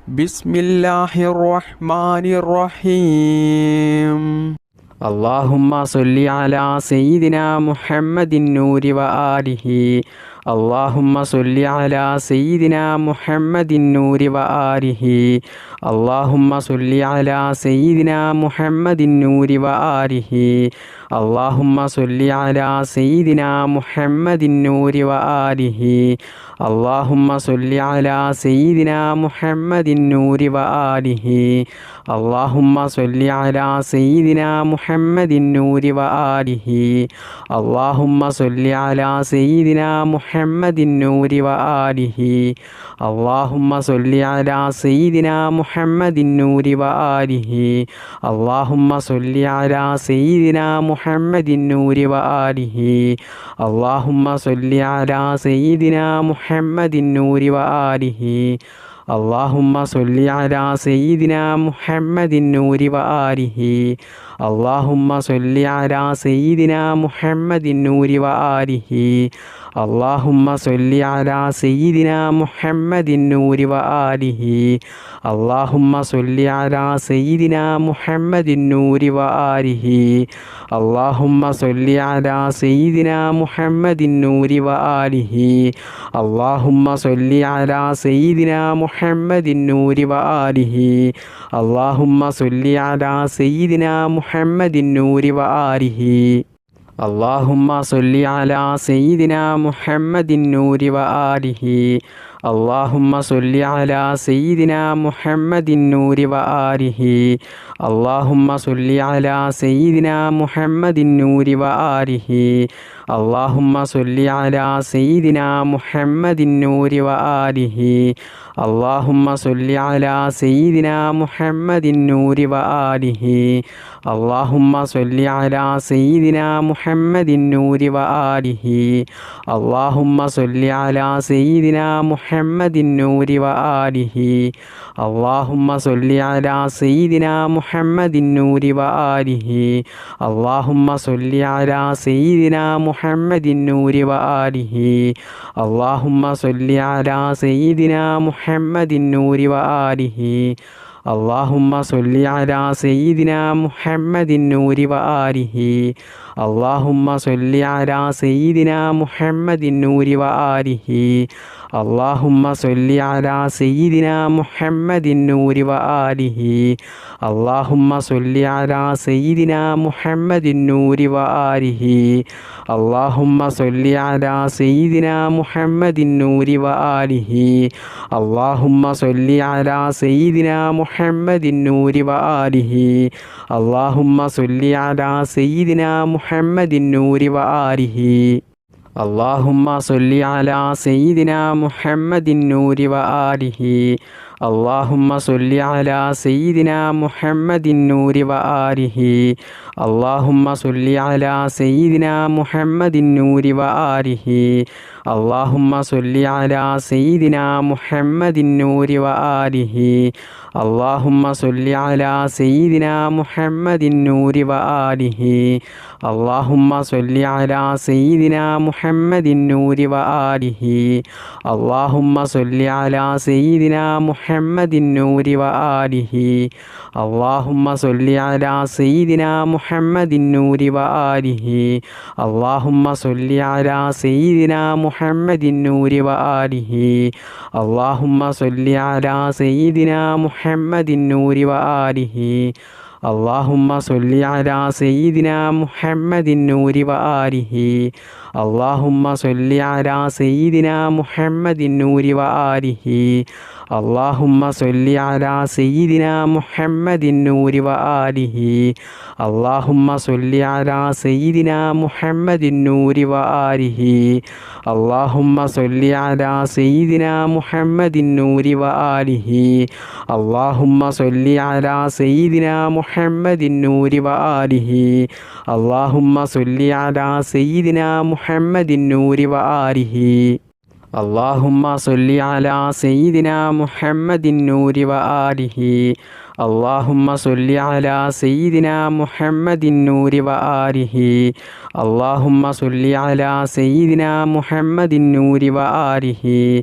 ബിസ്മില്ലാഹിർ റഹ്മാനിർ റഹീം. അല്ലാഹുമ്മ സ്വല്ലി അലാ സയ്യിദിനാ മുഹമ്മദിൻ നൂരി വ ആലിഹി. അല്ലാഹുമ്മ സ്വല്ലി അലാ സയ്യിദിനാ മുഹമ്മദിൻ നൂരി വ ആലിഹി. അല്ലാഹുമ്മ സ്വല്ലി അലാ സയ്യിദിനാ മുഹമ്മദിൻ നൂരി വ ആലിഹി. അല്ലാഹുമ്മ സ്വല്ലി അലാ സയ്യിദിനാ മുഹമ്മദിൻ നൂരി വ ആലിഹി. അല്ലാഹുമ്മ സ്വല്ലി അലാ സയ്യിദിനാ മുഹമ്മദിൻ നൂരി വ ആലിഹി. അല്ലാഹുമ്മ സ്വല്ലി അലാ സയ്യിദിനാ മുഹമ്മദിൻ നൂരി വ ആലിഹി. അല്ലാഹുമ്മ സ്വല്ലി അലാ സയ്യിദിനാ മുഹമ്മദിൻ നൂരി വ ആലിഹി. അല്ലാഹുമ്മ സ്വല്ലി അലാ സയ്യിദിനാ മുഹമ്മദിൻ നൂരി വ ആലിഹി. അല്ലാഹുമ്മ സ്വല്ലി അലാ സയ്യിദിനാ മുഹമ്മദിൻ നൂരി വ ആലിഹി. അല്ലാഹുമ്മ സ്വല്ലി അലാ സയ്യിദിനാ മുഹമ്മദിൻ നൂരി വ ആലിഹി. അല്ലാഹുമ്മ സ്വല്ലി അലാ സയ്യിദിനാ മുഹമ്മദിൻ നൂരി വ ആലിഹി. അല്ലാഹുമ്മ സ്വല്ലി അലാ സയ്യിദിനാ മുഹമ്മദിൻ നൂരി വ ആലിഹി. അല്ലാഹുമ്മ സ്വല്ലി അലാ സയ്യിദിനാ മുഹമ്മദിൻ നൂരി വ ആലിഹി. അല്ലാഹുമ്മ സ്വല്ലി അലാ സയ്യിദിനാ മുഹമ്മദിൻ നൂരി വ ആലിഹി. അല്ലാഹുമ്മ സ്വല്ലി അലാ സയ്യിദിനാ മുഹമ്മദിൻ നൂരി വ ആലിഹി. അല്ലാഹുമ്മ സ്വല്ലി അലാ സയ്യിദിനാ മുഹമ്മദിൻ നൂരി വ ആലിഹി. അല്ലാഹുമ്മ സ്വല്ലി അലാ സയ്യിദിനാ മുഹമ്മദിൻ നൂരി വ ആലിഹി. അല്ലാഹുമ്മ സ്വല്ലി അലാ സയ്യിദിനാ മുഹമ്മദിൻ നൂരി വ ആലിഹി. അല്ലാഹുമ്മ സ്വല്ലി അലാ സയ്യിദിനാ മുഹമ്മദിൻ നൂരി വ ആലിഹി. അല്ലാഹുമ്മ സ്വല്ലി അലാ സയ്യിദിനാ മുഹമ്മദിൻ നൂരി വ ആലിഹി. അല്ലാഹുമ്മ സ്വല്ലി അലാ സയ്യിദിനാ മുഹമ്മദിൻ നൂരി വ ആലിഹി. അല്ലാഹുമ്മ സ്വല്ലി അലാ സയ്യിദിനാ മുഹമ്മദിൻ നൂരി വ ആലിഹി. അല്ലാഹുമ്മ സ്വല്ലി അലാ സയ്യിദിനാ മുഹമ്മദിൻ നൂരി വ ആലിഹി. അല്ലാഹുമ്മ സ്വല്ലി അലാ സയ്യിദിനാ മുഹമ്മദിൻ നൂരി വ ആലിഹി. അല്ലാഹുമ്മ സ്വല്ലി അലാ സയ്യിദിനാ മുഹമ്മദിൻ നൂരി വ ആലിഹി. അല്ലാഹുമ്മ സ്വല്ലി അലാ സയ്യിദിനാ മുഹമ്മദിൻ നൂരി വ ആലിഹി. അല്ലാഹുമ്മ സ്വല്ലി അലാ സയ്യിദിനാ മുഹമ്മദിൻ നൂരി വ ആലിഹി. അല്ലാഹുമ്മ സ്വല്ലി അലാ സയ്യിദിനാ മുഹമ്മദിൻ നൂരി വ ആലിഹി. അല്ലാഹുമ്മ സ്വല്ലി അലാ സയ്യിദിനാ മുഹമ്മദിൻ നൂരി വ ആലിഹി. അല്ലാഹുമ്മ സ്വല്ലി അലാ സയ്യിദിനാ മുഹമ്മദിൻ നൂരി വ ആലിഹി. അല്ലാഹുമ്മ സ്വല്ലി അലാ സയ്യിദിനാ മുഹമ്മദിൻ നൂരി വ ആലിഹി. അല്ലാഹുമ്മ സ്വല്ലി അലാ സയ്യിദിനാ മുഹമ്മദിൻ നൂരി വ ആലിഹി. അല്ലാഹുമ്മ സ്വല്ലി അലാ സയ്യിദിനാ മുഹമ്മദിൻ നൂരി വ ആലിഹി. അല്ലാഹുമ്മ സ്വല്ലി അലാ സയ്യിദിനാ മുഹമ്മദിൻ നൂരി വ ആലിഹി. അല്ലാഹുമ്മ സ്വല്ലി അലാ സയ്യിദിനാ മുഹമ്മദിൻ നൂരി വ ആലിഹി. അല്ലാഹുമ്മ സ്വല്ലി അലാ സയ്യിദിനാ മുഹമ്മദിൻ നൂരി വ ആലിഹി. അല്ലാഹുമ്മ സ്വല്ലി അലാ സയ്യിദിനാ മുഹമ്മദിൻ നൂരി വ ആലിഹി. അല്ലാഹുമ്മ സ്വല്ലി അലാ സയ്യിദിനാ മുഹമ്മദിൻ നൂരി വ ആലിഹി. അല്ലാഹുമ്മ സ്വല്ലി അലാ സയ്യിദിനാ മുഹമ്മദിൻ നൂരി വ ആലിഹി. അല്ലാഹുമ്മ സ്വല്ലി അലാ സയ്യിദിനാ മുഹമ്മദിൻ നൂരി വ ആലിഹി. അല്ലാഹുമ്മ സ്വല്ലി അലാ സയ്യിദിനാ മുഹമ്മദിൻ നൂരി വ ആലിഹി. അല്ലാഹുമ്മ സ്വല്ലി അലാ സയ്യിദിനാ മുഹമ്മദിൻ നൂരി വ ആലിഹി. അല്ലാഹുമ്മ സ്വല്ലി അലാ സയ്യിദിനാ മുഹമ്മദിൻ നൂരി വ ആലിഹി. അല്ലാഹുമ്മ സ്വല്ലി അലാ സയ്യിദിനാ മുഹമ്മദിൻ നൂരി വ ആലിഹി. അല്ലാഹുമ്മ സ്വല്ലി അലാ സയ്യിദിനാ മുഹമ്മദിൻ നൂരി വ ആലിഹി. അല്ലാഹുമ്മ സ്വല്ലി അലാ സയ്യിദിനാ മുഹമ്മദിൻ നൂരി വ ആലിഹി. അല്ലാഹുമ്മ സ്വല്ലി അലാ സയ്യിദിനാ മുഹമ്മദിൻ നൂരി വ ആലിഹി. അല്ലാഹുമ്മ സ്വല്ലി അലാ സയ്യിദിനാ മുഹമ്മദിൻ നൂരി വ ആലിഹി. അല്ലാഹുമ്മ സ്വല്ലി അലാ സയ്യിദിനാ മുഹമ്മദിൻ നൂരി വ ആലിഹി. അല്ലാഹുമ്മ സ്വല്ലി അലാ സയ്യിദിനാ മുഹമ്മദിൻ നൂരി വ ആലിഹി. അല്ലാഹുമ്മ സ്വല്ലി അലാ സയ്യിദിനാ മുഹമ്മദിൻ നൂരി വ ആലിഹി. അല്ലാഹുമ്മ സ്വല്ലി അലാ സയ്യിദിനാ മുഹമ്മദിൻ നൂരി വ ആലിഹി. അല്ലാഹുമ്മ സ്വല്ലി അലാ സയ്യിദിനാ മുഹമ്മദിൻ നൂരി വ ആലിഹി. അല്ലാഹുമ്മ സ്വല്ലി അലാ സയ്യിദിനാ മുഹമ്മദിൻ നൂരി വ ആലിഹി.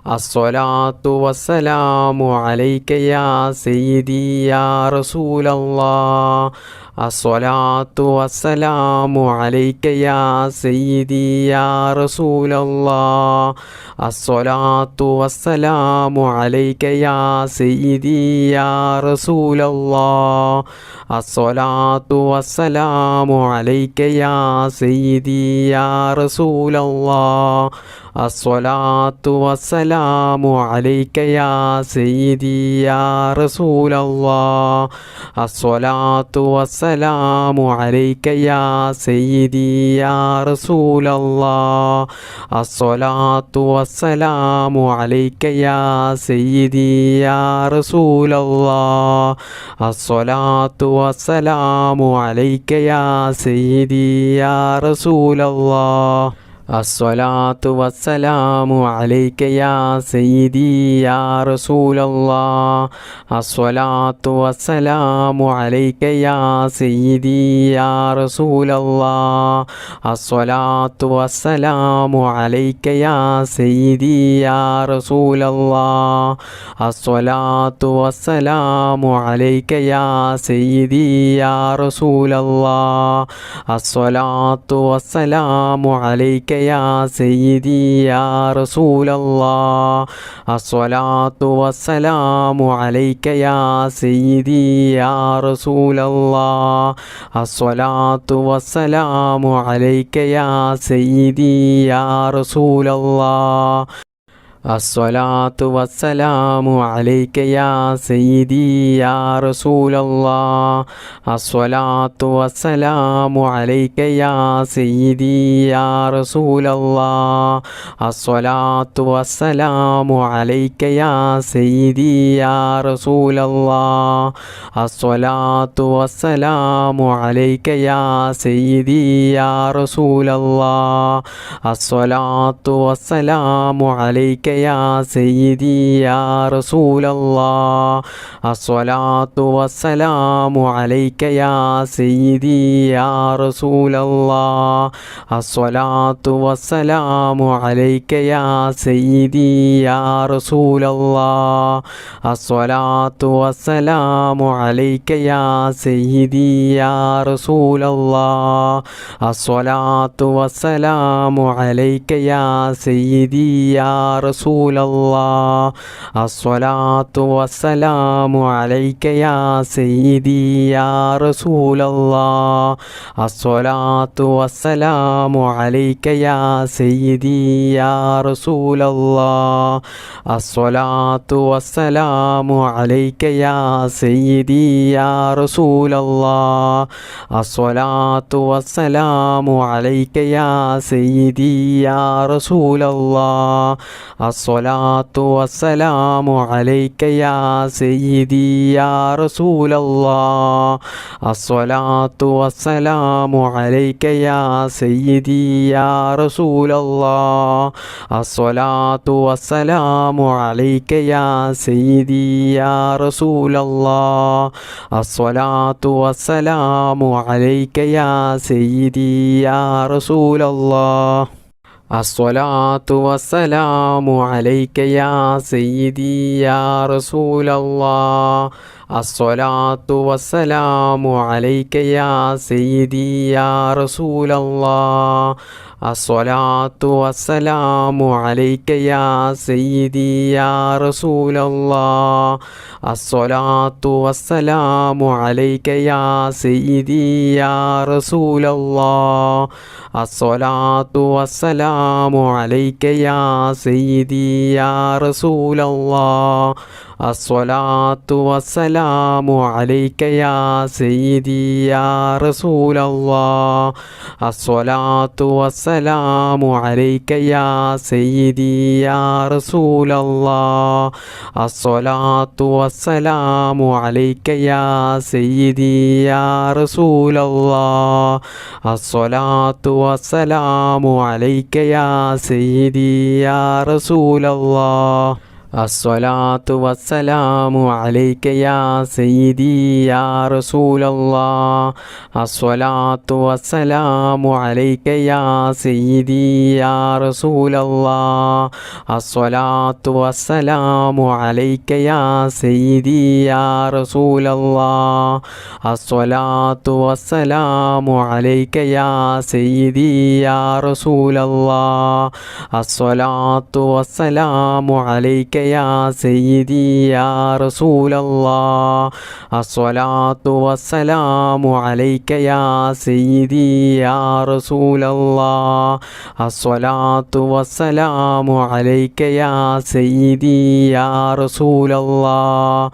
الصلاة والسلام عليك يا سيدي يا رسول الله الصلاة والسلام عليك يا سيدي يا رسول الله الصلاة والسلام عليك يا سيدي يا رسول الله الصلاة والسلام عليك يا سيدي يا رسول الله الصلاة والسلام عليك يا سيدي يا رسول الله الصلاة والسلام عليك يا سيدي يا رسول الله الصلاة والسلام عليك يا سيدي يا رسول الله الصلاة والسلام عليك يا سيدي يا رسول الله الصلاة والسلام عليك يا سيدي يا رسول الله الصلاة والسلام عليك يا سيدي يا رسول الله الصلاة والسلام عليك يا سيدي يا رسول الله الصلاة والسلام عليك يا سيدي يا رسول الله الصلاة والسلام عليك يا سيدي يا رسول الله الصلاة والسلام عليك يا سيدي يا رسول الله الصلاة والسلام عليك يا سيدي يا رسول الله الصلاة والسلام عليك يا سيدي يا رسول الله الصلاة والسلام عليك يا سيدي يا رسول الله الصلاة والسلام عليك يا سيدي يا رسول الله الصلاة والسلام عليك يا سيدي يا رسول الله الصلاة والسلام عليك يا سيدي يا رسول الله الصلاة والسلام عليك يا سيدي يا رسول الله الصلاة والسلام عليك يا سيدي يا رسول الله الصلاة والسلام عليك يا سيدي يا رسول الله الصلاة والسلام عليك يا سيدي يا رسول الله الصلاة والسلام عليك يا سيدي يا رسول الله الصلاة والسلام عليك يا سيدي يا رسول الله الصلاة والسلام عليك يا سيدي يا رسول الله الصلاة والسلام عليك يا سيدي يا رسول الله الصلاة والسلام عليك يا سيدي يا رسول الله الصلاة والسلام عليك يا سيدي يا رسول الله الصلاة والسلام عليك يا سيدي يا رسول الله الصلاة والسلام عليك يا سيدي يا رسول الله الصلاة والسلام عليك يا سيدي يا رسول الله الصلاة والسلام عليك يا سيدي يا رسول الله الصلاة والسلام عليك يا سيدي يا رسول الله الصلاة والسلام عليك يا سيدي يا رسول الله الصلاة والسلام عليك يا سيدي يا رسول الله الصلاة والسلام عليك يا سيدي يا رسول الله الصلاة والسلام عليك يا سيدي يا رسول الله الصلاة والسلام عليك يا سيدي يا رسول الله الصلاة والسلام عليك يا سيدي يا رسول الله الصلاة والسلام عليك يا سيدي يا رسول الله. الصلاة والسلام عليك يا سيدي يا رسول الله. الصلاة والسلام عليك يا سيدي يا رسول الله. الصلاة والسلام عليك يا سيدي يا رسول الله. الصلاة والسلام عليك يا سيدي يا رسول الله. الصلاة والسلام عليك يا سيدي يا رسول الله. الصلاة والسلام عليك يا سيدي يا رسول الله.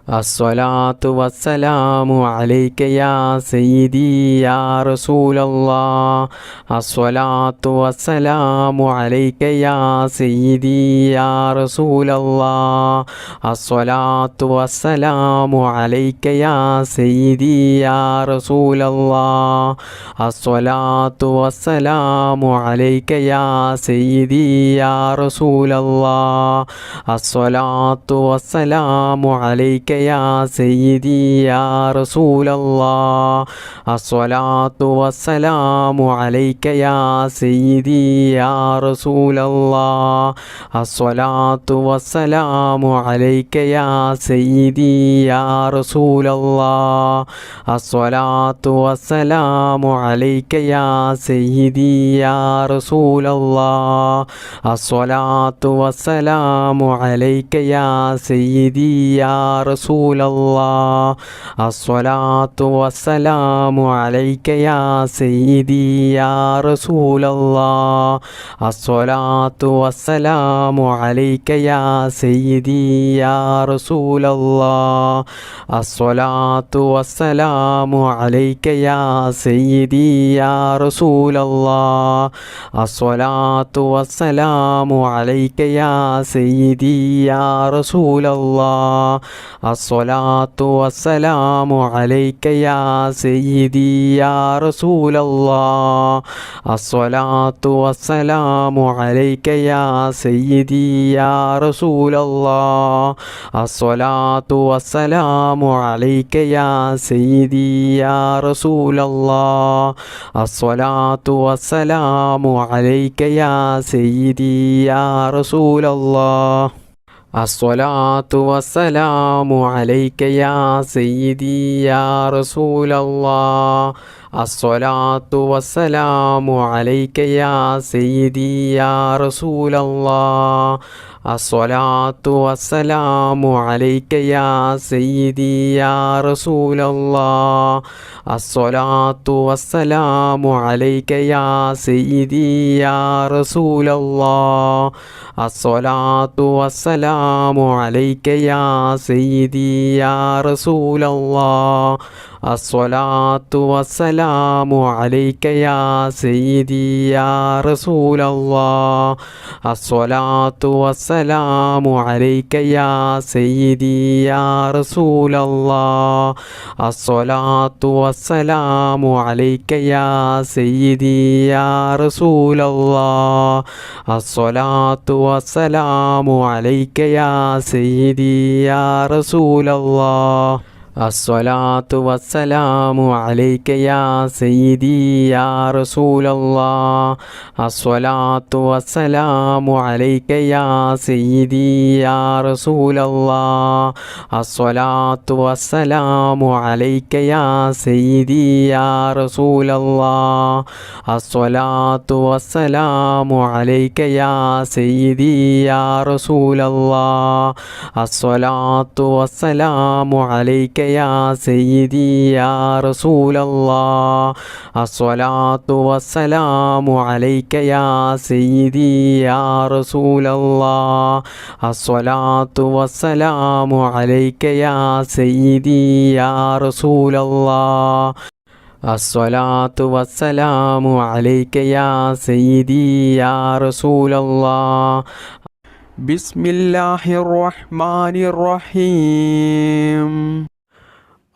الصلاة والسلام عليك يا سيدي يا رسول الله. الصلاة والسلام عليك يا سيدي يا رسول الله. الصلاة والسلام عليك يا سيدي يا رسول الله. الصلاة والسلام عليك يا سيدي يا رسول الله. الصلاة والسلام عليك يا سيدي يا رسول الله. الصلاة والسلام عليك يا سيدي يا رسول الله. الصلاة والسلام عليك يا سيدي يا رسول الله. الصلاة والسلام عليك يا سيدي يا رسول الله. الصلاة والسلام عليك يا سيدي يا رسول الله. الصلاة والسلام عليك يا سيدي يا رسول الله. الصلاة والسلام عليك يا سيدي يا رسول الله. الصلاة والسلام عليك يا سيدي يا رسول الله. الصلاة والسلام عليك يا سيدي يا رسول الله. الصلاة والسلام عليك يا سيدي يا رسول الله. الصلاة والسلام عليك يا سيدي يا رسول الله. الصلاة والسلام عليك يا سيدي يا رسول الله. الصلاة والسلام عليك يا سيدي يا رسول الله. الصلاة والسلام عليك يا سيدي يا رسول الله. الصلاة والسلام عليك يا سيدي يا رسول الله. الصلاة والسلام عليك يا سيدي يا رسول الله. الصلاة والسلام عليك يا سيدي يا رسول الله. الصلاة والسلام عليك يا سيدي يا رسول الله. الصلاة والسلام عليك يا سيدي يا رسول الله. الصلاة والسلام عليك يا سيدي يا رسول الله. الصلاة والسلام عليك يا سيدي يا رسول الله. الصلاة والسلام عليك يا سيدي يا رسول الله. الصلاة والسلام عليك يا سيدي يا رسول الله. الصلاة والسلام عليك يا سيدي يا رسول الله. الصلاة والسلام عليك يا سيدي يا رسول الله. الصلاة والسلام عليك يا سيدي يا رسول الله. الصلاة والسلام عليك يا سيدي يا رسول الله. الصلاة والسلام عليك يا سيدي يا رسول الله. الصلاة والسلام عليك يا سيدي يا رسول الله. الصلاة والسلام عليك يا سيدي يا رسول الله. بسم الله الرحمن الرحيم.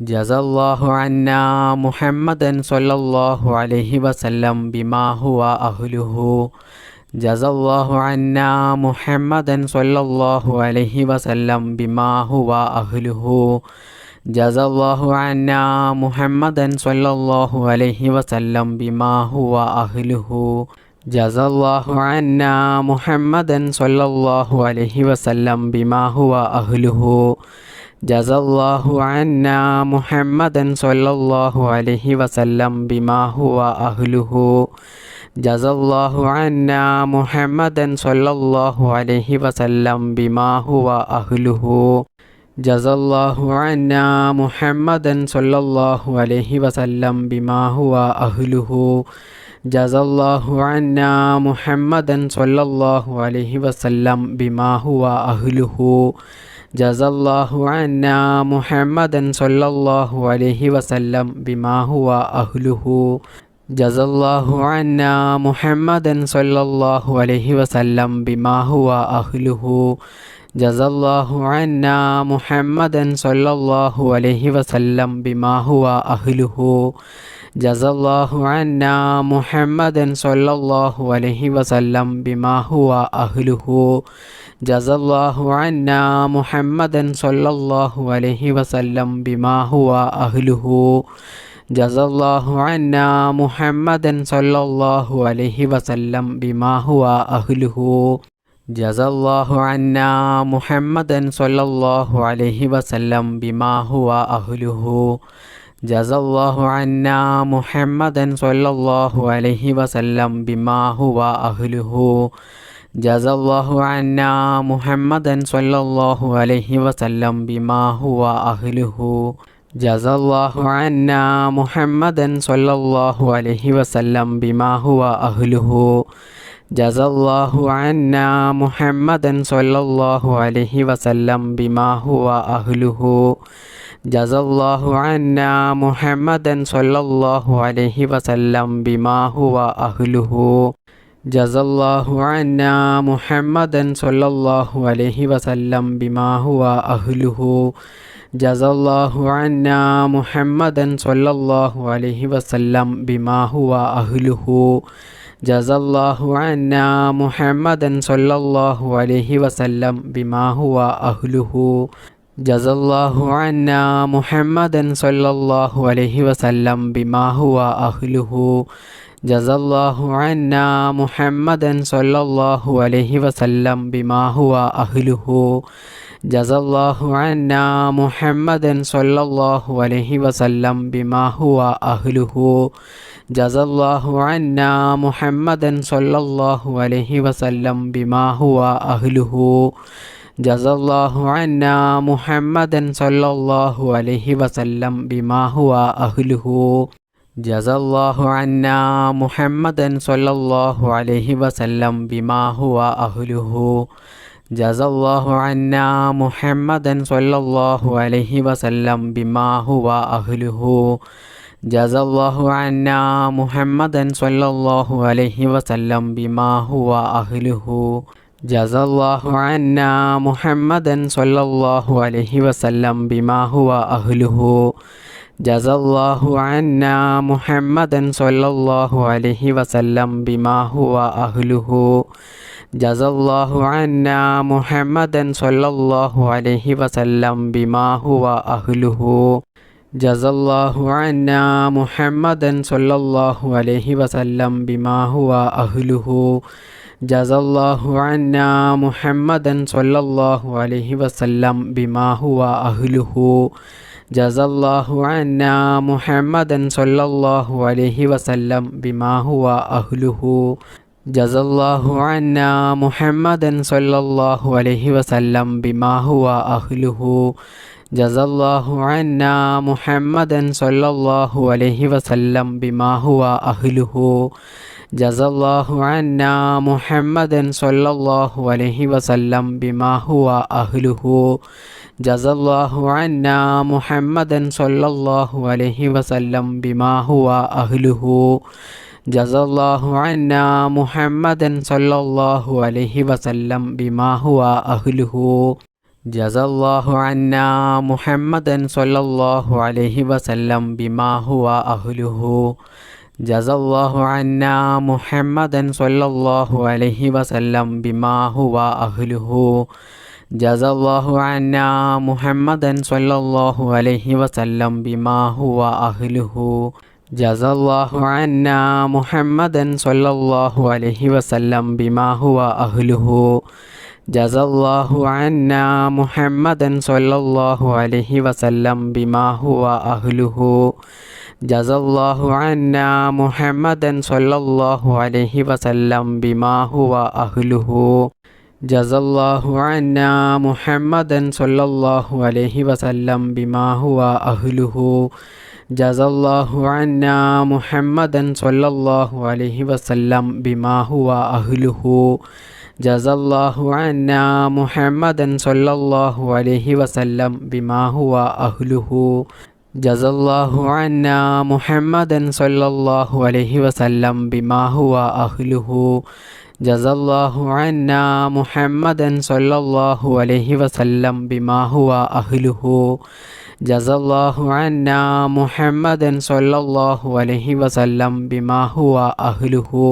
ജസല്ലാഹു അന്നാ മുഹമ്മദൻ സ്വല്ലല്ലാഹു അലൈഹി വസല്ലം ബിമാ ഹുവ അഹ്ലുഹു. ജസല്ലാഹു അന്നാ മുഹമ്മദൻ സ്വല്ലല്ലാഹു അലൈഹി വസല്ലം ബിമാ ഹുവ അഹ്ലുഹു. ജസല്ലാഹു അന്നാ മുഹമ്മദൻ സ്വല്ലല്ലാഹു അലൈഹി വസല്ലം ബിമാ ഹുവ അഹ്ലുഹു. ജസല്ലാഹു അന്നാ മുഹമ്മദൻ സ്വല്ലല്ലാഹു അലൈഹി വസല്ലം ബിമാ ഹുവ അഹ്ലുഹു. ജസല്ലാഹു അന്നാ മുഹമ്മദൻ സ്വല്ലല്ലാഹു അലൈഹി വസല്ലം ബിമാ ഹുവ അഹ്ലുഹു. ജസല്ലാഹു അന്നാ മുഹമ്മദൻ സ്വല്ലല്ലാഹു അലൈഹി വസല്ലം ബിമാ ഹുവ അഹ്ലുഹു. ജസല്ലാഹു അന്നാ മുഹമ്മദൻ സ്വല്ലല്ലാഹു അലൈഹി വസല്ലം ബിമാ ഹുവ അഹ്ലുഹു. ജസല്ലാഹു അന്നാ മുഹമ്മദൻ സ്വല്ലല്ലാഹു അലൈഹി വസല്ലം ബിമാ ഹുവ അഹ്ലുഹു. ജസല്ലാഹു അന്നാ മുഹമ്മദൻ സ്വല്ലല്ലാഹു അലൈഹി വസല്ലം ബിമാ ഹുവ അഹ്ലുഹു. ജസല്ലാഹു അന്നാ മുഹമ്മദൻ സ്വല്ലല്ലാഹു അലൈഹി വസല്ലം ബിമാ ഹുവ അഹ്ലുഹു. ജസല്ലാഹു അന്നാ മുഹമ്മദൻ സ്വല്ലല്ലാഹു അലൈഹി വസല്ലം ബിമാ ഹുവ അഹ്ലുഹു. ജസല്ലാഹു അന്നാ മുഹമ്മദൻ സ്വല്ലല്ലാഹു അലൈഹി വസല്ലം ബിമാ ഹുവ അഹ്ലുഹു. ജസല്ലാഹു അന്നാ മുഹമ്മദൻ സ്വല്ലല്ലാഹു അലൈഹി വസല്ലം ബിമാ ഹുവ അഹ്ലുഹു. ജസല്ലാഹു അന്നാ മുഹമ്മദൻ സ്വല്ലല്ലാഹു അലൈഹി വസല്ലം ബിമാ ഹുവ അഹ്ലുഹു. ജസല്ലാഹു അന്നാ മുഹമ്മദൻ സ്വല്ലല്ലാഹു അലൈഹി വസല്ലം ബിമാ ഹുവ അഹ്ലുഹു. ജസല്ലാഹു അന്നാ മുഹമ്മദൻ സ്വല്ലല്ലാഹു അലൈഹി വസല്ലം ബിമാ ഹുവ അഹ്ലുഹു. ജസല്ലാഹു അന്നാ മുഹമ്മദൻ സ്വല്ലല്ലാഹു അലൈഹി വസല്ലം ബിമാ ഹുവ അഹ്ലുഹു. ജസല്ലാഹു അന്നാ മുഹമ്മദൻ സ്വല്ലല്ലാഹു അലൈഹി വസല്ലം ബിമാ ഹുവ അഹ്ലുഹു. ജസല്ലാഹു അന്നാ മുഹമ്മദൻ സ്വല്ലല്ലാഹു അലൈഹി വസല്ലം ബിമാ ഹുവ അഹ്ലുഹു. ജസല്ലാഹു അന്നാ മുഹമ്മദൻ സ്വല്ലല്ലാഹു അലൈഹി വസല്ലം ബിമാ ഹുവ അഹ്ലുഹു. ജസല്ലാഹു അന്നാ മുഹമ്മദൻ സ്വല്ലല്ലാഹു അലൈഹി വസല്ലം ബിമാ ഹുവ അഹ്ലുഹു. ജസല്ലാഹു അന്നാ മുഹമ്മദൻ സ്വല്ലല്ലാഹു അലൈഹി വസല്ലം ബിമാ ഹുവ അഹ്ലുഹു. ജസല്ലാഹു അന്നാ മുഹമ്മദൻ സ്വല്ലല്ലാഹു അലൈഹി വസല്ലം ബിമാ ഹുവ അഹ്ലുഹു. ജസല്ലാഹു അന്നാ മുഹമ്മദൻ സ്വല്ലല്ലാഹു അലൈഹി വസല്ലം ബിമാ ഹുവ അഹ്ലുഹു. ജസല്ലാഹു അന്നാ മുഹമ്മദൻ സ്വല്ലല്ലാഹു അലൈഹി വസല്ലം ബിമാ ഹുവ അഹ്ലുഹു. ജസല്ലാഹു അന്നാ മുഹമ്മദൻ സ്വല്ലല്ലാഹു അലൈഹി വസല്ലം ബിമാ ഹുവ അഹ്ലുഹു. ജസല്ലാഹു അന്നാ മുഹമ്മദൻ സ്വല്ലല്ലാഹു അലൈഹി വസല്ലം ബിമാ ഹുവ അഹ്ലുഹു. ജസല്ലാഹു അന്നാ മുഹമ്മദൻ സ്വല്ലല്ലാഹു അലൈഹി വസല്ലം ബിമാ ഹുവ അഹ്ലുഹു. ജസല്ലാഹു അന്നാ മുഹമ്മദൻ സ്വല്ലല്ലാഹു അലൈഹി വസല്ലം ബിമാ ഹുവ അഹ്ലുഹു. ജസല്ലാഹു അന്നാ മുഹമ്മദൻ സ്വല്ലല്ലാഹു അലൈഹി വസല്ലം ബിമാ ഹുവ അഹ്ലുഹു. ജസല്ലാഹു അന്നാ മുഹമ്മദൻ സ്വല്ലല്ലാഹു അലൈഹി വസല്ലം ബിമാ ഹുവ അഹ്ലുഹു. ജസല്ലാഹു അന്നാ മുഹമ്മദൻ സ്വല്ലല്ലാഹു അലൈഹി വസല്ലം ബിമാ ഹുവ അഹ്ലുഹു. ജസല്ലാഹു അന്നാ മുഹമ്മദൻ സ്വല്ലല്ലാഹു അലൈഹി വസല്ലം ബിമാ ഹുവ അഹ്ലുഹു. ജസല്ലാഹു അന്നാ മുഹമ്മദൻ സ്വല്ലല്ലാഹു അലൈഹി വസല്ലം ബിമാ ഹുവ അഹ്ലുഹു. ജസല്ലാഹു അന്നാ മുഹമ്മദൻ സ്വല്ലല്ലാഹു അലൈഹി വസല്ലം ബിമാ ഹുവ അഹ്ലുഹു. ജസല്ലാഹു അന്നാ മുഹമ്മദൻ സ്വല്ലല്ലാഹു അലൈഹി വസല്ലം ബിമാ ഹുവ അഹ്ലുഹു. ജസല്ലാഹു അന്നാ മുഹമ്മദൻ സ്വല്ലല്ലാഹു അലൈഹി വസല്ലം ബിമാ ഹുവ അഹ്ലുഹു. ജസല്ലാഹു അന്നാ മുഹമ്മദൻ സ്വല്ലല്ലാഹു അലൈഹി വസല്ലം ബിമാ ഹുവ അഹ്ലുഹു. ജസല്ലാഹു അന്നാ മുഹമ്മദൻ സ്വല്ലല്ലാഹു അലൈഹി വസല്ലം ബിമാ ഹുവ അഹ്ലുഹു. ജസല്ലാഹു അന്നാ മുഹമ്മദൻ സ്വല്ലല്ലാഹു അലൈഹി വസല്ലം ബിമാ ഹുവ അഹ്ലുഹു. ജസല്ലാഹു അന്നാ മുഹമ്മദൻ സ്വല്ലല്ലാഹു അലൈഹി വസല്ലം ബിമാ ഹുവ അഹ്ലുഹു. ജസല്ലാഹു അന്നാ മുഹമ്മദൻ സ്വല്ലല്ലാഹു അലൈഹി വസല്ലം ബിമാ ഹുവ അഹ്ലുഹു. ജസല്ലാഹു അന്നാ മുഹമ്മദൻ സ്വല്ലല്ലാഹു അലൈഹി വസല്ലം ബിമാ ഹുവ അഹ്ലുഹു. ജസല്ലാഹു അന്നാ മുഹമ്മദൻ സ്വല്ലല്ലാഹു അലൈഹി വസല്ലം ബിമാ ഹുവ അഹ്ലുഹു. ജസല്ലാഹു അന്നാ മുഹമ്മദൻ സ്വല്ലല്ലാഹു അലൈഹി വസല്ലം ബിമാ ഹുവ അഹ്ലുഹു. ജസല്ലാഹു അന്നാ മുഹമ്മദൻ സ്വല്ലല്ലാഹു അലൈഹി വസല്ലം ബിമാ ഹുവ അഹ്ലുഹു. ജസല്ലാഹു അന്നാ മുഹമ്മദൻ സ്വല്ലല്ലാഹു അലൈഹി വസല്ലം ബിമാ ഹുവ അഹ്ലുഹു. ജസല്ലാഹു അന്നാ മുഹമ്മദൻ സ്വല്ലല്ലാഹു അലൈഹി വസല്ലം ബിമാ ഹുവ അഹ്ലുഹു. ജസല്ലാഹു അന്നാ മുഹമ്മദൻ സ്വല്ലല്ലാഹു അലൈഹി വസല്ലം ബിമാ ഹുവ അഹ്ലുഹു. ജസല്ലാഹു അന്നാ മുഹമ്മദൻ സ്വല്ലല്ലാഹു അലൈഹി വസല്ലം ബിമാ ഹുവ അഹ്ലുഹു. ജസല്ലാഹു അന്നാ മുഹമ്മദൻ സ്വല്ലല്ലാഹു അലൈഹി വസല്ലം ബിമാ ഹുവ അഹ്ലുഹു. ജസല്ലാഹു അന്നാ മുഹമ്മദൻ സ്വല്ലല്ലാഹു അലൈഹി വസല്ലം ബിമാ ഹുവ അഹ്ലുഹു. ജസല്ലാഹു അന്നാ മുഹമ്മദൻ സ്വല്ലല്ലാഹു അലൈഹി വസല്ലം ബിമാ ഹുവ അഹ്ലുഹു. ജസല്ലാഹു അന്നാ മുഹമ്മദൻ സ്വല്ലല്ലാഹു അലൈഹി വസല്ലം ബിമാ ഹുവ അഹ്ലുഹു.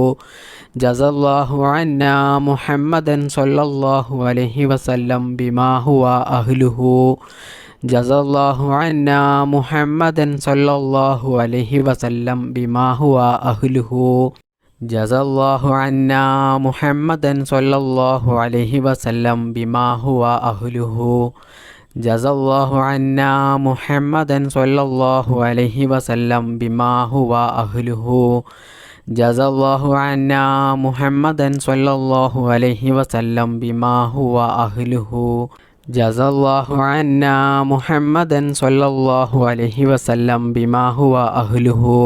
ജസല്ലാഹു അന്നാ മുഹമ്മദൻ സ്വല്ലല്ലാഹു അലൈഹി വസല്ലം ബിമാ ഹുവ അഹ്ലുഹു. ജസല്ലാഹു അന്നാ മുഹമ്മദൻ സ്വല്ലല്ലാഹു അലൈഹി വസല്ലം ബിമാ ഹുവ അഹ്ലുഹു. ജസല്ലാഹു അന്നാ മുഹമ്മദൻ സ്വല്ലല്ലാഹു അലൈഹി വസല്ലം ബിമാ ഹുവ അഹ്ലുഹു. ജസല്ലാഹു അന്നാ മുഹമ്മദൻ സ്വല്ലല്ലാഹു അലൈഹി വസല്ലം ബിമാ ഹുവ അഹ്ലുഹു. ജസല്ലാഹു അന്നാ മുഹമ്മദൻ സ്വല്ലല്ലാഹു അലൈഹി വസല്ലം ബിമാ ഹുവ അഹ്ലുഹു. ജസല്ലാഹു അന്നാ മുഹമ്മദൻ സ്വല്ലല്ലാഹു അലൈഹി വസല്ലം ബിമാ ഹുവ അഹ്ലുഹു. ജസല്ലാഹു അന്നാ മുഹമ്മദൻ സ്വല്ലല്ലാഹു അലൈഹി വസല്ലം ബിമാ ഹുവ അഹ്ലുഹു.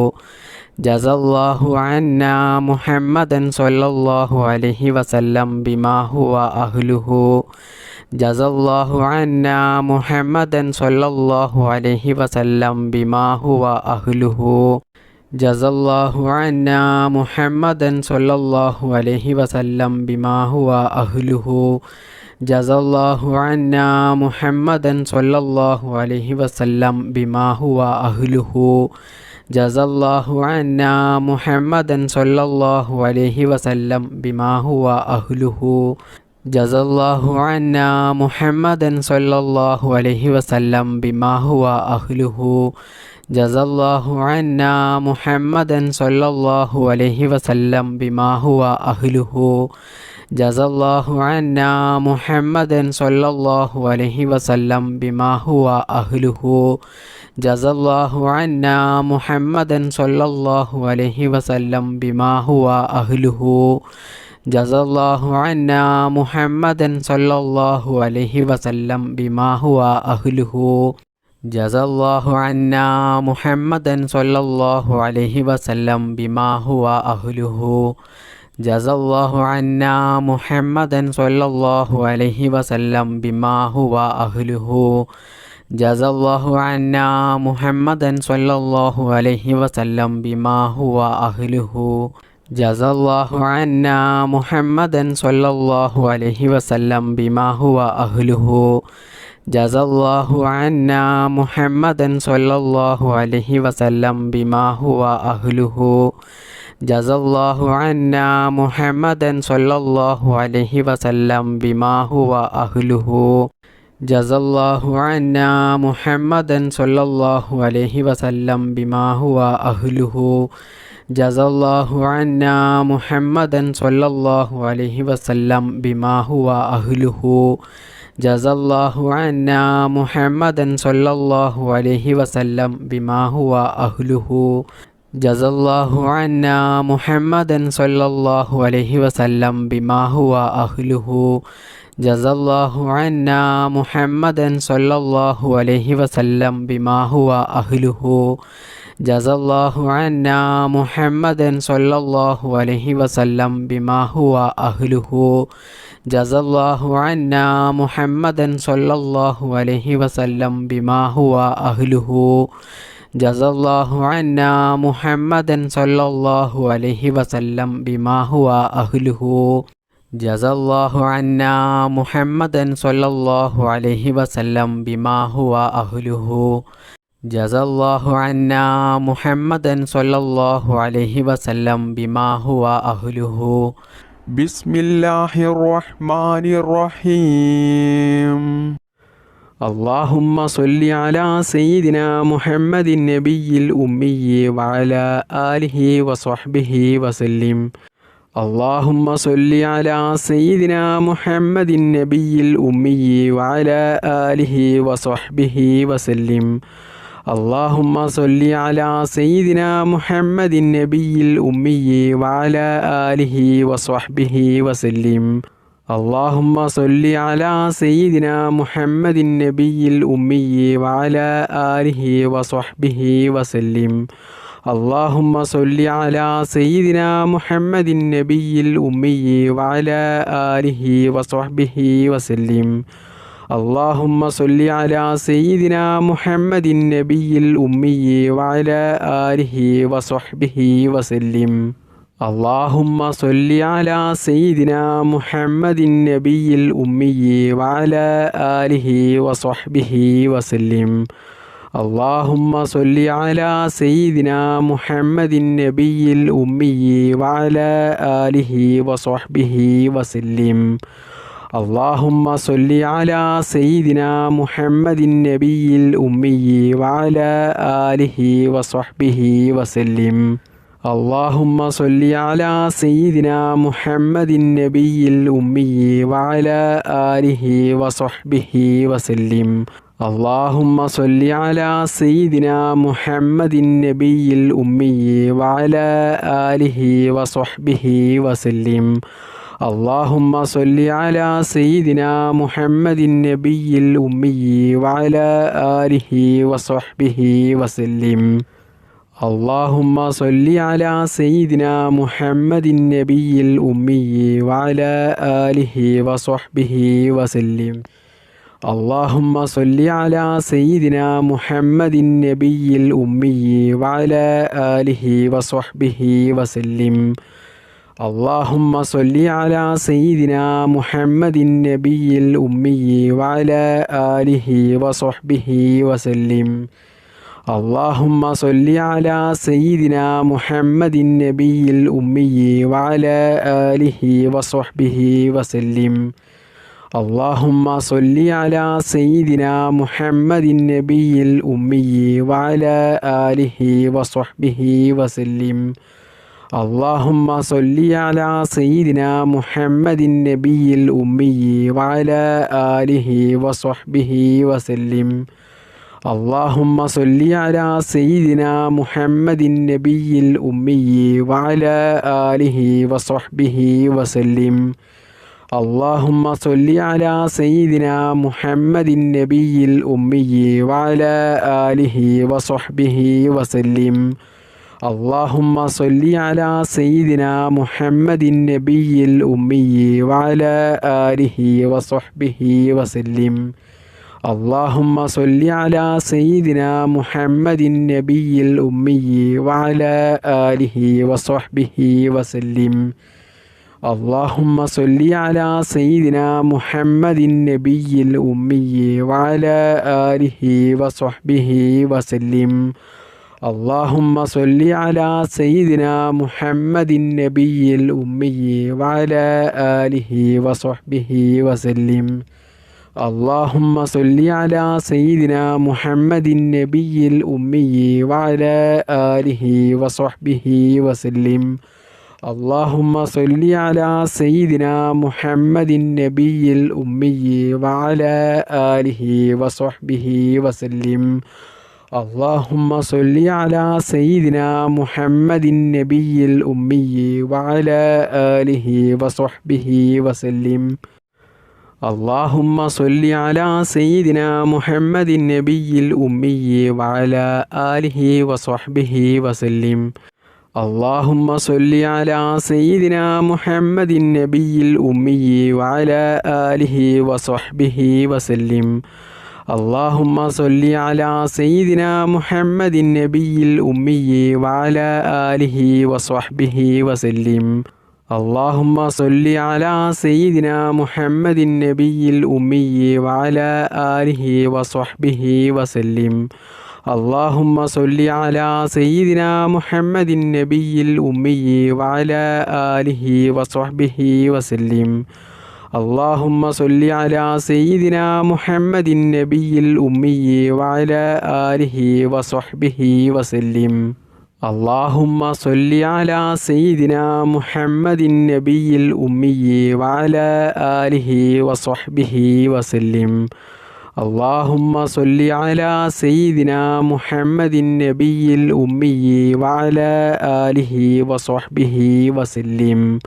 ജസല്ലാഹു അന്നാ മുഹമ്മദൻ സ്വല്ലല്ലാഹു അലൈഹി വസല്ലം ബിമാ ഹുവ അഹ്ലുഹു. ജസല്ലാഹു അന്നാ മുഹമ്മദൻ സ്വല്ലല്ലാഹു അലൈഹി വസല്ലം ബിമാ ഹുവ അഹ്ലുഹു. ജസല്ലാഹു അന്നാ മുഹമ്മദൻ സ്വല്ലല്ലാഹു അലൈഹി വസല്ലം ബിമാ ഹുവ അഹ്ലുഹു. ജസല്ലാഹു അന്നാ മുഹമ്മദൻ സ്വല്ലല്ലാഹു അലൈഹി വസല്ലം ബിമാ ഹുവ അഹ്ലുഹു. ജസല്ലാഹു അന്നാ മുഹമ്മദൻ സ്വല്ലല്ലാഹു അലൈഹി വസല്ലം ബിമാ ഹുവ അഹ്ലുഹു. ജസല്ലാഹു അന്നാ മുഹമ്മദൻ സ്വല്ലല്ലാഹു അലൈഹി വസല്ലം ബിമാ ഹുവ അഹ്ലുഹു. ജസല്ലാഹു അന്നാ മുഹമ്മദൻ സ്വല്ലല്ലാഹു അലൈഹി വസല്ലം ബിമാ ഹുവ അഹ്ലുഹു. ജസല്ലാഹു അന്നാ മുഹമ്മദൻ സ്വല്ലല്ലാഹു അലൈഹി വസല്ലം ബിമാ ഹുവ അഹ്ലുഹു. ജസല്ലാഹു അന്നാ മുഹമ്മദൻ സ്വല്ലല്ലാഹു അലൈഹി വസല്ലം ബിമാ ഹുവ അഹ്ലുഹു. ജസല്ലാഹു അന്നാ മുഹമ്മദൻ സ്വല്ലല്ലാഹു അലൈഹി വസല്ലം ബിമാ ഹുവ അഹ്ലുഹു. ജസല്ലാഹു അന്നാ മുഹമ്മദൻ സ്വല്ലല്ലാഹു അലൈഹി വസല്ലം ബിമാ ഹുവ അഹ്ലുഹു. ജസല്ലാഹു അന്നാ മുഹമ്മദൻ സ്വല്ലല്ലാഹു അലൈഹി വസല്ലം ബിമാ ഹുവ അഹ്ലുഹു. ജസല്ലാഹു അന്നാ മുഹമ്മദൻ സ്വല്ലല്ലാഹു അലൈഹി വസല്ലം ബിമാ ഹുവ അഹ്ലുഹു. ജസല്ലാഹു അന്നാ മുഹമ്മദൻ സ്വല്ലല്ലാഹു അലൈഹി വസല്ലം ബിമാ ഹുവ അഹ്ലുഹു. ജസല്ലാഹു അന്നാ മുഹമ്മദൻ സ്വല്ലല്ലാഹു അലൈഹി വസല്ലം ബിമാ ഹുവ അഹ്ലുഹു. ജസല്ലാഹു അന്നാ മുഹമ്മദൻ സ്വല്ലല്ലാഹു അലൈഹി വസല്ലം ബിമാ ഹുവ അഹ്ലുഹു. ജസല്ലാഹു അന്നാ മുഹമ്മദൻ സ്വല്ലല്ലാഹു അലൈഹി വസല്ലം ബിമാ ഹുവ അഹ്ലുഹു. ജസല്ലാഹു അന്നാ മുഹമ്മദൻ സ്വല്ലല്ലാഹു അലൈഹി വസല്ലം ബിമാ ഹുവ അഹ്ലുഹു. ജസല്ലാഹു അന്നാ മുഹമ്മദൻ സ്വല്ലല്ലാഹു അലൈഹി വസല്ലം ബിമാ ഹുവ അഹ്ലുഹു. ജസല്ലാഹു അന്നാ മുഹമ്മദൻ സ്വല്ലല്ലാഹു അലൈഹി വസല്ലം ബിമാ ഹുവ അഹ്ലുഹു. ജസല്ലാഹു അന്നാ മുഹമ്മദൻ സ്വല്ലല്ലാഹു അലൈഹി വസല്ലം ബിമാ ഹുവ അഹ്ലുഹു. ജസല്ലാഹു അന്നാ മുഹമ്മദൻ സ്വല്ലല്ലാഹു അലൈഹി വസല്ലം ബിമാ ഹുവ അഹ്ലുഹു. ജസല്ലാഹു അന്നാ മുഹമ്മദൻ സ്വല്ലല്ലാഹു അലൈഹി വസല്ലം ബിമാ ഹുവ അഹ്ലുഹു. ജസല്ലാഹു അന്നാ മുഹമ്മദൻ സ്വല്ലല്ലാഹു അലൈഹി വസല്ലം ബിമാ ഹുവ അഹ്ലുഹു. ജസല്ലാഹു അന്നാ മുഹമ്മദൻ സ്വല്ലല്ലാഹു അലൈഹി വസല്ലം ബിമാ ഹുവ അഹ്ലുഹു. ബിസ്മില്ലാഹിർ റഹ്മാനിർ റഹീം. اللهم صل على سيدنا محمد النبي الأمي وعلى آله وصحبه وسلم. اللهم صل على سيدنا محمد النبي الأمي وعلى آله وصحبه وسلم. اللهم صل على سيدنا محمد النبي الأمي وعلى آله وصحبه وسلم. اللهم صل على سيدنا محمد النبي الأمي وعلى آله وصحبه وسلم. اللهم صل على سيدنا محمد النبي الأمي وعلى آله وصحبه وسلم. اللهم صل على سيدنا محمد النبي الأمي وعلى آله وصحبه وسلم. اللهم صل على سيدنا محمد النبي الأمي وعلى آله وصحبه وسلم. اللهم صل على سيدنا محمد النبي الأمي وعلى آله وصحبه وسلم. اللهم صل على سيدنا محمد النبي الأمي وعلى آله وصحبه وسلم. اللهم صل على سيدنا محمد النبي الأمي وعلى آله وصحبه وسلم. اللهم صل على سيدنا محمد النبي الأمي وعلى آله وصحبه وسلم. اللهم صل على سيدنا محمد النبي الأمي وعلى آله وصحبه وسلم. اللهم صل على سيدنا محمد النبي الأمي وعلى آله وصحبه وسلم. اللهم صل على سيدنا محمد النبي الأمي وعلى آله وصحبه وسلم. اللهم صل على سيدنا محمد النبي الأمي وعلى آله وصحبه وسلم. اللهم صل على سيدنا محمد النبي الأمي وعلى آله وصحبه وسلم. اللهم صل على سيدنا محمد النبي الأمي وعلى آله وصحبه وسلم. اللهم صل على سيدنا محمد النبي الأمي وعلى آله وصحبه وسلم. اللهم صل على سيدنا محمد النبي الأمي وعلى آله وصحبه وسلم. اللهم صل على سيدنا محمد النبي الأمي وعلى آله وصحبه وسلم. اللهم صل على سيدنا محمد النبي الأمي وعلى آله وصحبه وسلم. اللهم صل على سيدنا محمد النبي الأمي وعلى آله وصحبه وسلم. اللهم صل على سيدنا محمد النبي الأمي وعلى آله وصحبه وسلم. اللهم صل على سيدنا محمد النبي الأمي وعلى آله وصحبه وسلم. اللهم صل على سيدنا محمد النبي الأمي وعلى آله وصحبه وسلم. اللهم صل على سيدنا محمد النبي الأمي وعلى آله وصحبه وسلم. اللهم صل على سيدنا محمد النبي الأمي وعلى آله وصحبه وسلم. اللهم صل على سيدنا محمد النبي الأمي وعلى آله وصحبه وسلم. اللهم صل على سيدنا محمد النبي الأمي وعلى آله وصحبه وسلم. اللهم صل على سيدنا محمد النبي الأمي وعلى آله وصحبه وسلم. اللهم صل على سيدنا محمد النبي الأمي وعلى آله وصحبه وسلم. اللهم صل على سيدنا محمد النبي الأمي وعلى آله وصحبه وسلم. اللهم صل على سيدنا محمد النبي الأمي وعلى آله وصحبه وسلم. اللهم صل على سيدنا محمد النبي الأمي وعلى آله وصحبه وسلم. اللهم صل على سيدنا محمد النبي الأمي وعلى آله وصحبه وسلم.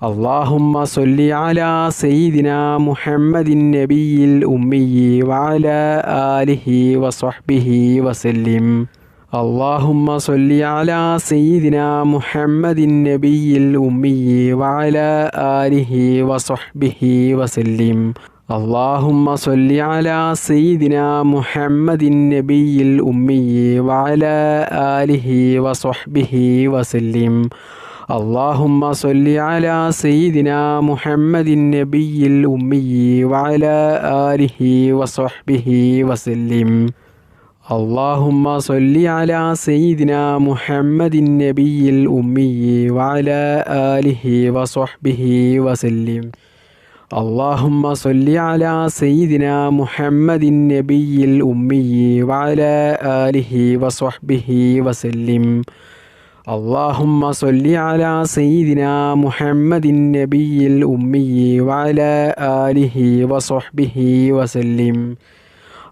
اللهم صل على سيدنا محمد النبي الأمي وعلى آله وصحبه وسلم. اللهم صل على سيدنا محمد النبي الأمي وعلى آله وصحبه وسلم. اللهم صل على سيدنا محمد النبي الأمي وعلى آله وصحبه وسلم. اللهم صل على سيدنا محمد النبي الأمي وعلى آله وصحبه وسلم. اللهم صل على سيدنا محمد النبي الأمي وعلى آله وصحبه وسلم. اللهم صل على سيدنا محمد النبي الأمي وعلى آله وصحبه وسلم. اللهم صل على سيدنا محمد النبي الأمي وعلى آله وصحبه وسلم.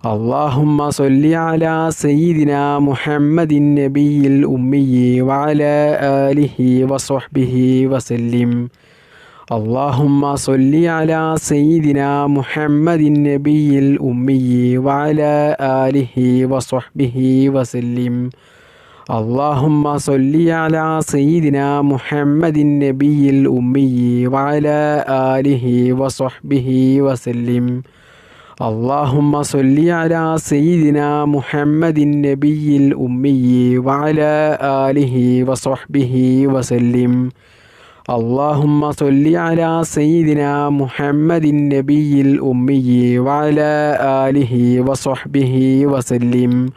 اللهم صل على سيدنا محمد النبي الأمي وعلى آله وصحبه وسلم. اللهم صل على سيدنا محمد النبي الأمي وعلى آله وصحبه وسلم. اللهم صل على سيدنا محمد النبي الأمي وعلى آله وصحبه وسلم. اللهم صل على سيدنا محمد النبي الأمي وعلى آله وصحبه وسلم. اللهم صل على سيدنا محمد النبي الأمي وعلى آله وصحبه وسلم.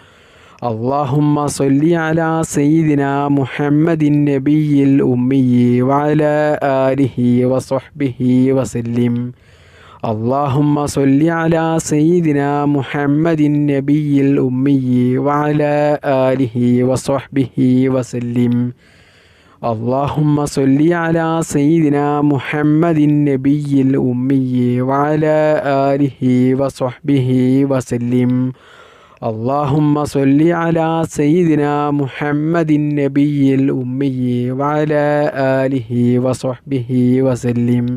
اللهم صل على سيدنا محمد النبي الأمي وعلى آله وصحبه وسلم. اللهم صل على سيدنا محمد النبي الأمي وعلى آله وصحبه وسلم. اللهم صل على سيدنا محمد النبي الأمي وعلى آله وصحبه وسلم. اللهم صل على سيدنا محمد النبي الأمي وعلى آله وصحبه وسلم.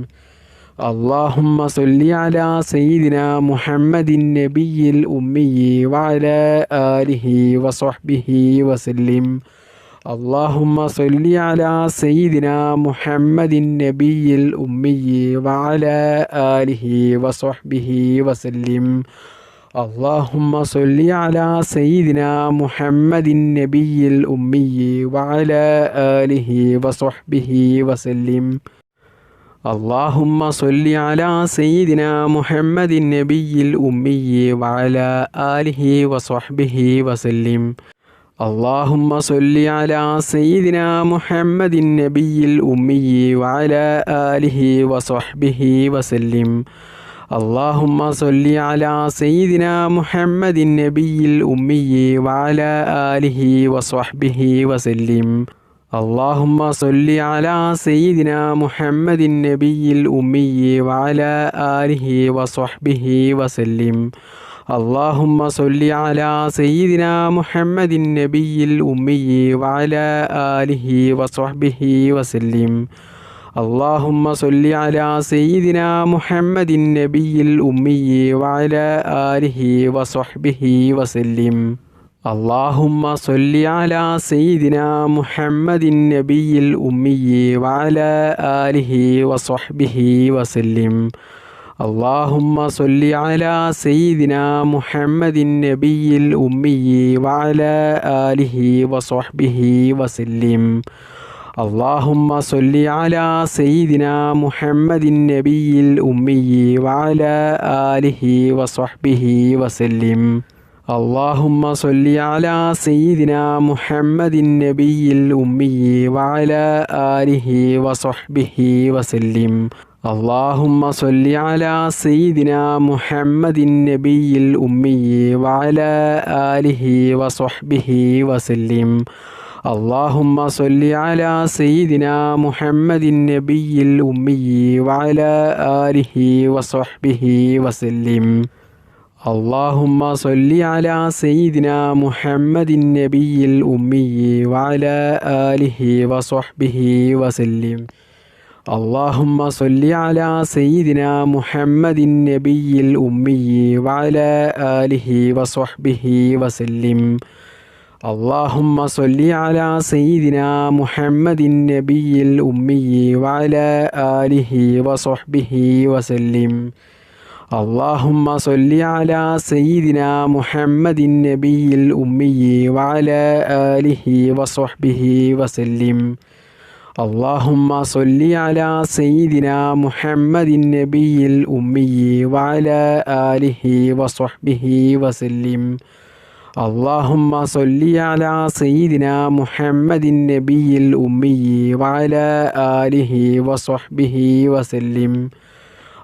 اللهم صل على سيدنا محمد النبي الأمي وعلى آله وصحبه وسلم. اللهم صل على سيدنا محمد النبي الأمي وعلى آله وصحبه وسلم. اللهم صل على سيدنا محمد النبي الأمي وعلى آله وصحبه وسلم. اللهم صل على سيدنا محمد النبي الأمي وعلى آله وصحبه وسلم. اللهم صل على سيدنا محمد النبي الأمي وعلى آله وصحبه وسلم. اللهم صل على سيدنا محمد النبي الأمي وعلى آله وصحبه وسلم. اللهم صل على سيدنا محمد النبي الأمي وعلى آله وصحبه وسلم. اللهم صل على سيدنا محمد النبي الأمي وعلى آله وصحبه وسلم. اللهم صل على سيدنا محمد النبي الأمي وعلى آله وصحبه وسلم. اللهم صل على سيدنا محمد النبي الأمي وعلى آله وصحبه وسلم. اللهم صل على سيدنا محمد النبي الأمي وعلى آله وصحبه وسلم. اللهم صل على سيدنا محمد النبي الأمي وعلى آله وصحبه وسلم. اللهم صل على سيدنا محمد النبي الأمي وعلى آله وصحبه وسلم. اللهم صل على سيدنا محمد النبي الأمي وعلى آله وصحبه وسلم. اللهم صل على سيدنا محمد النبي الأمي وعلى آله وصحبه وسلم. اللهم صل على سيدنا محمد النبي الأمي وعلى آله وصحبه وسلم. اللهم صل على سيدنا محمد النبي الأمي وعلى آله وصحبه وسلم. اللهم صل على سيدنا محمد النبي الأمي وعلى آله وصحبه وسلم. اللهم صل على سيدنا محمد النبي الأمي وعلى آله وصحبه وسلم. اللهم صل على سيدنا محمد النبي الأمي وعلى آله وصحبه وسلم. اللهم صل على سيدنا محمد النبي الأمي وعلى آله وصحبه وسلم.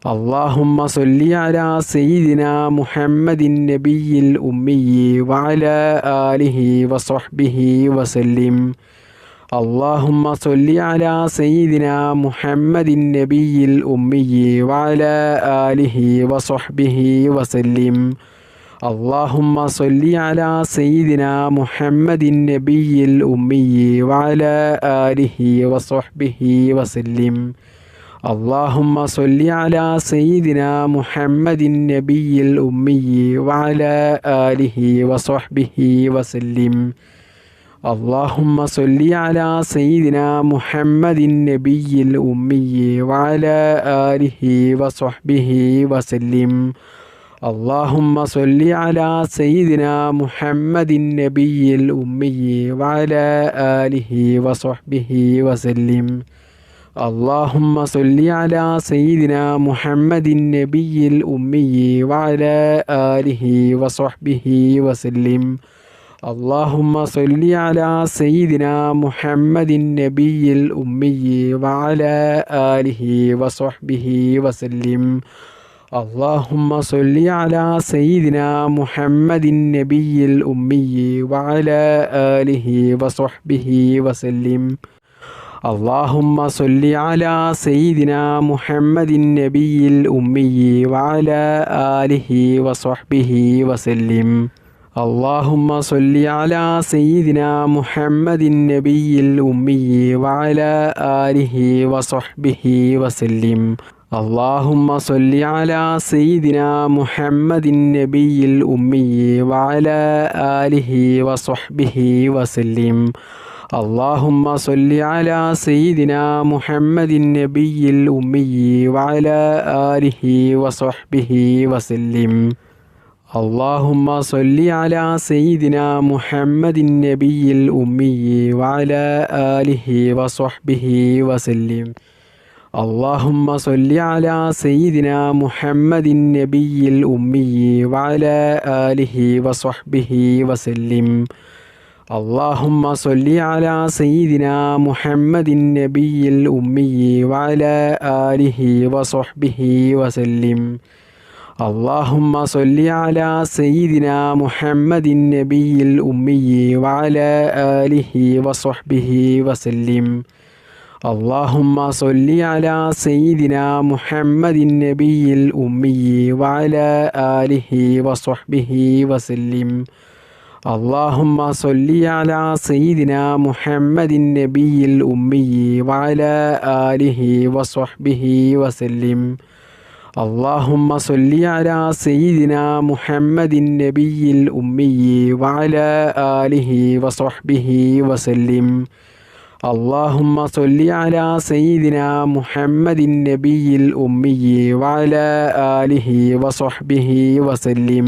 اللهم صل على سيدنا محمد النبي الأمي وعلى آله وصحبه وسلم. اللهم صل على سيدنا محمد النبي الأمي وعلى آله وصحبه وسلم. اللهم صل على سيدنا محمد النبي الأمي وعلى آله وصحبه وسلم. اللهم صل على سيدنا محمد النبي الأمي وعلى آله وصحبه وسلم. اللهم صل على سيدنا محمد النبي الأمي وعلى آله وصحبه وسلم. اللهم صل على سيدنا محمد النبي الأمي وعلى آله وصحبه وسلم. اللهم صل على سيدنا محمد النبي الأمي وعلى آله وصحبه وسلم. اللهم صل على سيدنا محمد النبي الأمي وعلى آله وصحبه وسلم. اللهم صل على سيدنا محمد النبي الأمي وعلى آله وصحبه وسلم. اللهم صل على سيدنا محمد النبي الأمي وعلى آله وصحبه وسلم. اللهم صل على سيدنا محمد النبي الأمي وعلى آله وصحبه وسلم. اللهم صل على سيدنا محمد النبي الأمي وعلى آله وصحبه وسلم. اللهم صل على سيدنا محمد النبي الأمي وعلى آله وصحبه وسلم. اللهم صل على سيدنا محمد النبي الأمي وعلى آله وصحبه وسلم. اللهم صل على سيدنا محمد النبي الأمي وعلى آله وصحبه وسلم. اللهم صل على سيدنا محمد النبي الأمي وعلى آله وصحبه وسلم. اللهم صل على سيدنا محمد النبي الأمي وعلى آله وصحبه وسلم. اللهم صل على سيدنا محمد النبي الأمي وعلى آله وصحبه وسلم. اللهم صل على سيدنا محمد النبي الأمي وعلى آله وصحبه وسلم. اللهم صل على سيدنا محمد النبي الأمي وعلى آله وصحبه وسلم. اللهم صل على سيدنا محمد النبي الأمي وعلى آله وصحبه وسلم.